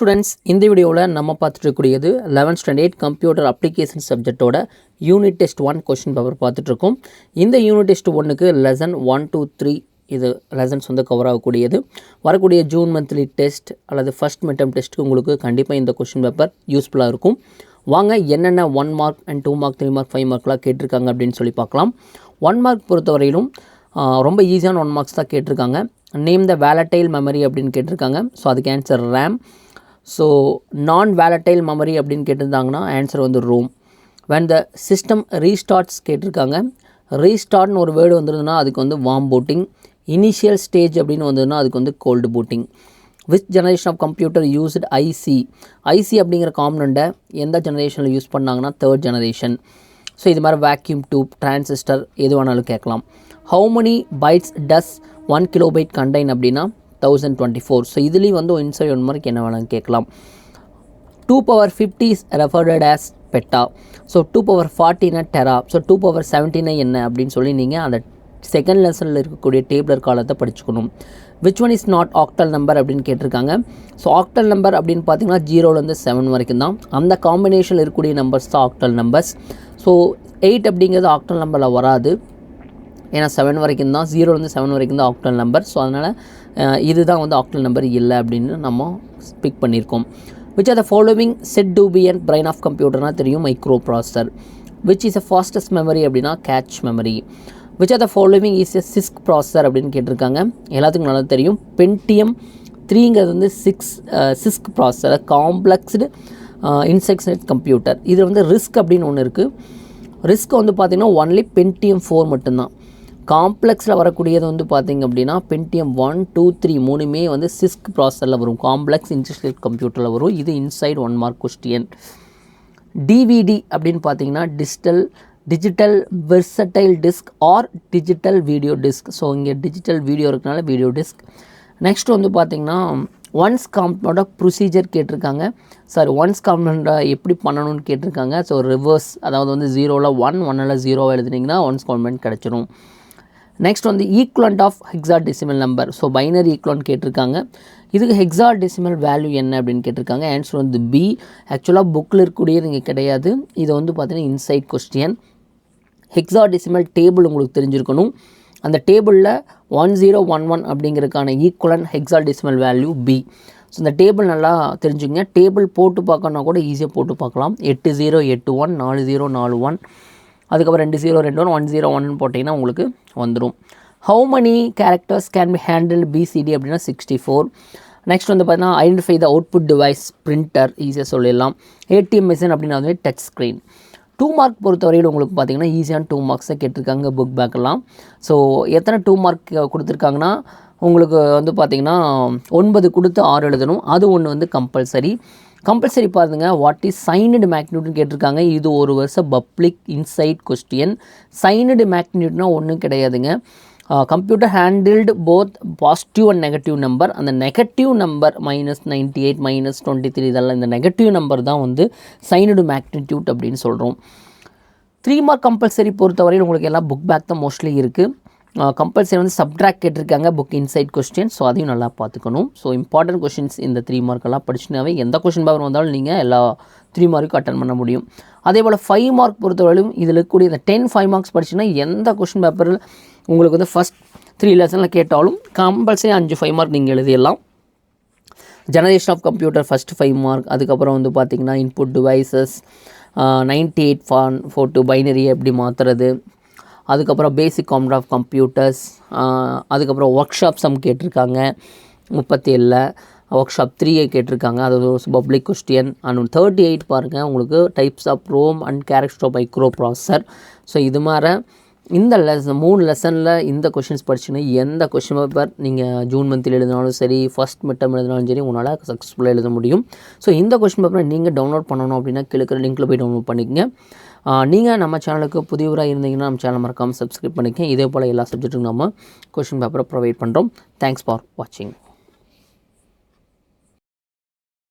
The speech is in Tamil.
ஸ்டூடெண்ட்ஸ், இந்த வீடியோவில் நம்ம பார்த்துட்டுக்கூடியது 11th ஸ்டாண்டர்ட் கம்ப்யூட்டர் அப்ளிகேஷன் சப்ஜெக்டோட யூனிட் டெஸ்ட் 1 கொஸ்டின் பேப்பர் பார்த்துட்ருக்கோம். இந்த யூனிட் டெஸ்ட் 1க்கு லெசன் 1 2 3 இது லெசன்ஸ் வந்து கவர் ஆகக்கூடியது. வரக்கூடிய ஜூன் மந்த்லி டெஸ்ட் அல்லது ஃபஸ்ட் மிட்டம் டெஸ்ட்டுக்கு உங்களுக்கு கண்டிப்பாக இந்த கொஸ்டின் பேப்பர் யூஸ்ஃபுல்லாக இருக்கும். வாங்க என்னென்ன 1 மார்க் அண்ட் 2 மார்க் 3 மார்க் 5 மார்க்லாம் கேட்டிருக்காங்க அப்படின்னு சொல்லி பார்க்கலாம். 1 மார்க் பொறுத்தவரையிலும் ரொம்ப ஈஸியான 1 மார்க்ஸ் தான் கேட்டிருக்காங்க. நேம் த வேலட்டைல் மெமரி அப்படின்னு கேட்டிருக்காங்க. ஸோ அதுக்கு ஆன்சர் ரேம். ஸோ நான் வேலட்டைல் மெமரி அப்படின்னு கேட்டிருந்தாங்கன்னா ஆன்சர் வந்து Rome. when the system restarts கேட்டிருக்காங்க. ரீஸ்டார்ட்னு ஒரு வேர்டு வந்துருதுன்னா அதுக்கு வந்து வார்ம் பூட்டிங். இனிஷியல் ஸ்டேஜ் அப்படின்னு வந்ததுன்னா அதுக்கு வந்து cold booting. Which generation of computer used IC அப்படிங்கிற காம்பனண்ட்டை எந்த ஜெனரேஷனில் யூஸ் பண்ணாங்கன்னா 3rd ஜெனரேஷன். ஸோ இது மாதிரி வேக்யூம் டியூப், டிரான்சிஸ்டர் எது வேணாலும் கேட்கலாம். How many bytes does 1 kilobyte contain அப்படின்னா 1024. ஸோ இதுலேயும் வந்து இன்சைட் 1 மார்க் என்ன வேணாலும் கேட்கலாம். 2^50 is referred as peta. So 2^40 tera. So 2^70 என்ன அப்படின்னு சொல்லி நீங்கள் அந்த செகண்ட் லெசனில் இருக்கக்கூடிய டேபிளர் காலத்தை படிச்சுக்கணும். Which one is not octal number அப்படின்னு கேட்டிருக்காங்க. ஸோ ஆக்டல் நம்பர் அப்படின்னு பார்த்தீங்கன்னா 0லேருந்து 7 வரைக்கும் தான். அந்த காம்பினேஷனில் இருக்கக்கூடிய நம்பர்ஸ் தான் ஆக்டல் நம்பர்ஸ். ஸோ 8 அப்படிங்கிறது ஆக்டல் நம்பரில் வராது. ஏன்னா 7 வரைக்கும் தான், 0லேருந்து 7 வரைக்கும் தான் ஆக்டல் நம்பர். ஸோ அதனால் இதுதான் வந்து ஆக்டல் நம்பர் இல்லை அப்படின்னு நம்ம பிக் பண்ணியிருக்கோம். Which are the following set to be and brain of கம்ப்யூட்டர்னால் தெரியும் microprocessor. Which is a fastest memory அப்படின்னா cache memory. Which are the following is a CISC processor அப்படின்னு கேட்டிருக்காங்க. எல்லாத்துக்கும் நல்லா தெரியும். பென்டியம் 3ங்கிறது வந்து CISC processor, complexed instruction set computer. இது வந்து ரிஸ்க் அப்படின்னு ஒன்று இருக்குது. ரிஸ்க் வந்து பார்த்திங்கன்னா ஒன்லி பென்டியம் 4 மட்டும்தான். காம்ப்ளெக்ஸில் வரக்கூடியது வந்து பார்த்திங்க அப்படின்னா பென்டியம் 1 2 3 மூணுமே வந்து சிஸ்க் ப்ராசஸரில் வரும். காம்ப்ளெக்ஸ் இன்செக்ஷனட் கம்ப்யூட்டரில் வரும். இது இன்சைட் 1 மார்க் கொஸ்டின். டிவிடி அப்படின்னு பார்த்தீங்கன்னா digital versatile disc or digital video disc. So இங்கே டிஜிட்டல் வீடியோ இருக்கனால வீடியோ டிஸ்க். நெக்ஸ்ட் வந்து பார்த்திங்கன்னா ஒன்ஸ் காம்ப்ளமெண்டோட ப்ரொசீஜர் கேட்டிருக்காங்க. ஒன்ஸ் காம்ப்ளமெண்ட்டை எப்படி பண்ணணும்னு கேட்டிருக்காங்க. ஸோ ரிவர்ஸ், அதாவது வந்து 0ல் 1 1ல் 0 எழுதுனீங்கன்னா ஒன்ஸ் காம்ப்ளமெண்ட் கிடச்சிரும். நெக்ஸ்ட் வந்து equivalent of hexadecimal number. So binary equivalent கேட்டிருக்காங்க. இதுக்கு ஹெக்ஸாடெசிமல் வேல்யூ என்ன அப்படின்னு கேட்டிருக்காங்க. ஆன்சர் வந்து பி. ஆக்சுவலாக புக்கில் இருக்கக்கூடியது இங்கே கிடையாது. இது வந்து பார்த்திங்கன்னா இன்சைட் கொஸ்டின். ஹெக்ஸாடெசிமல் டேபிள் உங்களுக்கு தெரிஞ்சிருக்கணும். அந்த டேபிளில் 1011 அப்படிங்கிறதுக்கான equivalent hexadecimal value B. So இந்த டேபிள் நல்லா தெரிஞ்சுங்க. டேபிள் போட்டு பார்க்கணுன்னா கூட ஈஸியாக போட்டு பார்க்கலாம். 8081 4041, அதுக்கப்புறம் 2021 101 போட்டிங்கன்னா உங்களுக்கு வந்துடும். How many characters can be handle BCD அப்படின்னா 64. நெக்ஸ்ட் வந்து பார்த்தீங்கன்னா identify the output device, printer ஈஸியாக சொல்லிடலாம். ஏடிஎம் மிஷின் அப்படின்னா வந்து டச் ஸ்க்ரீன். 2 மார்க் பொறுத்தவரையில் உங்களுக்கு பார்த்தீங்கன்னா ஈஸியான 2 மார்க்ஸை கேட்டிருக்காங்க புக் பேக்கெல்லாம். ஸோ எத்தனை 2 மார்க் கொடுத்துருக்காங்கன்னா உங்களுக்கு வந்து பார்த்திங்கன்னா 9 கொடுத்து 6 எழுதணும். அது ஒன்று வந்து கம்பல்சரி பாருங்க. வாட் இஸ் சைனடு மேக்னிட்யூட்னு கேட்டிருக்காங்க. இது ஒரு வருஷம் பப்ளிக் இன்சைட் கொஸ்டின். சைனடு மேக்னிட்யூட்னா ஒன்றும் கிடையாதுங்க. Computer handled both positive and negative number. அந்த நெகட்டிவ் நம்பர் -98 -23 இதெல்லாம் இந்த நெகட்டிவ் நம்பர் தான் வந்து சைனடு மேக்னிட்யூட் அப்படின்னு சொல்கிறோம். 3 மார்க் கம்பல்சரி பொறுத்தவரையில் உங்களுக்கு எல்லாம் புக் பேக் தான் மோஸ்ட்லி இருக்குது. கம்பல்சரி வந்து சப்ட்ராக்ட் கேட்டிருக்காங்க புக் இன்சைட் கொஸ்டின். ஸோ அதையும் நல்லா பார்த்துக்கணும். ஸோ இம்பார்ட்டன்ட் கொஸ்டின்ஸ் இந்த 3 மார்க்கெல்லாம் படிச்சுனாவே எந்த கொஸ்டின் பேப்பர் வந்தாலும் நீங்கள் எல்லா 3 மார்க்கும் அட்டன் பண்ண முடியும். அதே போல் 5 மார்க் பொறுத்தவரையிலும் இதில் இருக்கக்கூடிய இந்த 5 மார்க்ஸ் படிச்சுன்னா எந்த கொஸ்டின் பேப்பரில் உங்களுக்கு வந்து ஃபஸ்ட் 3 லெசனில் கேட்டாலும் கம்பல்சரி 5 மார்க் நீங்கள் எழுதிடலாம். Generation of computer first 5 mark. அதுக்கப்புறம் வந்து பார்த்திங்கன்னா இன்புட் டிவைசஸ், 9842 பைனரி எப்படி மாற்றுறது, அதுக்கப்புறம் பேசிக் காம்பனண்ட் ஆஃப் கம்ப்யூட்டர்ஸ், அதுக்கப்புறம் ஒர்க் ஷாப் சம் கேட்டிருக்காங்க 37. ஒர்க் ஷாப் 3 கேட்டிருக்காங்க. அது ஒரு பப்ளிக் கொஸ்டின். அண்ட் 38 பாருங்கள் உங்களுக்கு types of ROM and character of microprocessor. So இது மாதிரி இந்த 3 லெசனில் இந்த கொஷின்ஸ் படிச்சுன்னா எந்த கொஷின் பேப்பர் நீங்கள் ஜூன் மந்தில் எழுதினாலும் சரி, ஃபஸ்ட் மிட்டம் எழுதினாலும் சரி உங்களால் சக்ஸஸ்ஃபுல்லாக எழுத முடியும். ஸோ இந்த கொஷின் பேப்பரை நீங்கள் டவுன்லோட் பண்ணணும் அப்படின்னா கிழக்கிற லிங்க்கில் போய் டவுன்லோட் பண்ணிக்கங்க. நீங்கள் நம்ம சேனலுக்கு புதியவராக இருந்தீங்கன்னா நம்ம சேனல் மறக்காமல் சப்ஸ்கிரைப் பண்ணிக்கங்க. இதே போல் எல்லா சப்ஜெக்ட்டுக்கும் நம்ம கொஷின் பேப்பரை ப்ரொவைட் பண்ணுறோம். தேங்க்ஸ் ஃபார் வாட்சிங்.